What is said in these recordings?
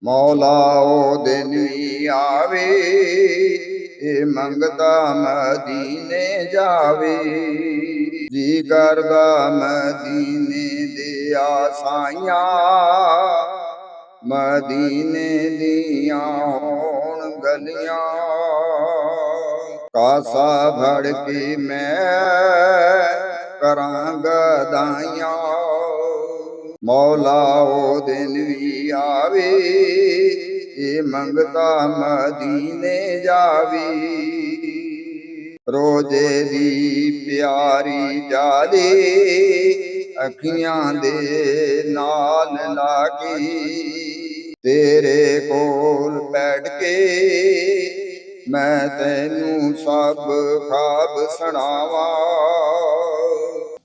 ਮੌਲਾ ਉਹ ਦਿਨ ਵੀ ਆਵੇ, ਇਹ ਮੰਗਦਾ ਮਦੀਨੇ ਜਾਵੇ। ਜੀ ਕਰਦਾ ਮਦੀਨੇ ਦੇ ਆਸਾਈਆਂ, ਮਦੀਨੇ ਦੀਆਂ ਹੋਣ ਗਲੀਆਂ। ਕਾਸਾ ਭੜ ਕੇ ਮੈਂ ਕਰਾਂ ਗਦਾਈਆਂ, ਮੌਲਾ ਉਹ ਦਿਨ ਵੀ ਆਵੇ, ਇਹ ਮੰਗਤਾ ਮਦੀਨੇ ਜਾਵੇ। ਰੋਜ਼ੇ ਦੀ ਪਿਆਰੀ ਜਾਲੇ ਅੱਖੀਆਂ ਦੇ ਨਾਲ ਲਾਗੀ, ਤੇਰੇ ਕੋਲ ਬੈਠ ਕੇ ਮੈਂ ਤੈਨੂੰ ਸਭ ਖਾਬ ਸੁਣਾਵਾਂ।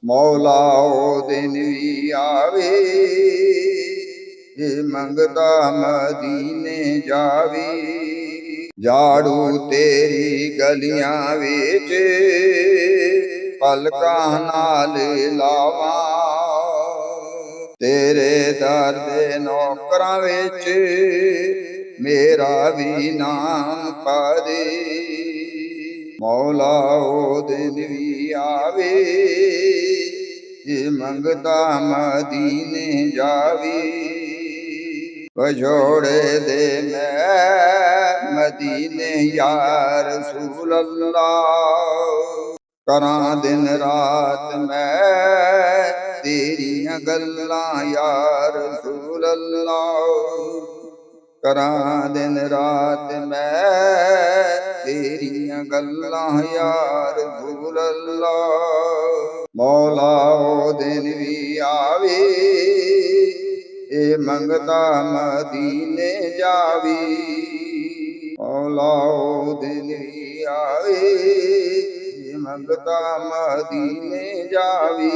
ਮੌਲਾ ਉਹ ਦਿਨ ਵੀ ਆਵੇ, ਇਹ ਮੰਗਦਾ ਮਦੀਨੇ ਜਾਵੇ। ਝਾੜੂ ਤੇਰੀ ਗਲੀਆਂ ਵਿੱਚ ਪਲਕਾਂ ਨਾਲ ਲਾਵਾਂ, ਤੇਰੇ ਦਰ ਦੇ ਨੌਕਰਾਂ ਵਿੱਚ ਮੇਰਾ ਵੀ ਨਾਮ ਪਾ ਦੇ। ਮੌਲਾ ਉਹ ਦਿਨ ਵੀ ਆਵੇ, ਇਹ ਮੰਗਦਾ ਮਦੀਨੇ ਜਾਵੇ। ਵਿਛੋੜੇ ਦੇ ਮੈਂ ਮਦੀਨੇ ਯਾ ਰਸੂਲ ਅੱਲਾਹ, ਕਰਾਂ ਦਿਨ ਰਾਤ ਮੈਂ ਤੇਰੀਆਂ ਗੱਲਾਂ ਯਾ ਰਸੂਲ ਅੱਲਾਹ। ਕਰਾਂ ਦਿਨ ਰਾਤ ਮੈਂ ਤੇਰੀਆਂ ਗੱਲਾਂ ਯਾ ਰਸੂਲ ਅੱਲਾਹ। ਮੌਲਾ ਉਹ ਦਿਨ ਵੀ ਆਵੇ, ਇਹ ਮੰਗਦਾ ਮਦੀਨੇ ਜਾਵੇ। ਮੌਲਾ ਉਹ ਦਿਨ ਵੀ ਆਵੇ, ਇਹ ਮੰਗਦਾ ਮਦੀਨੇ ਜਾਵੇ।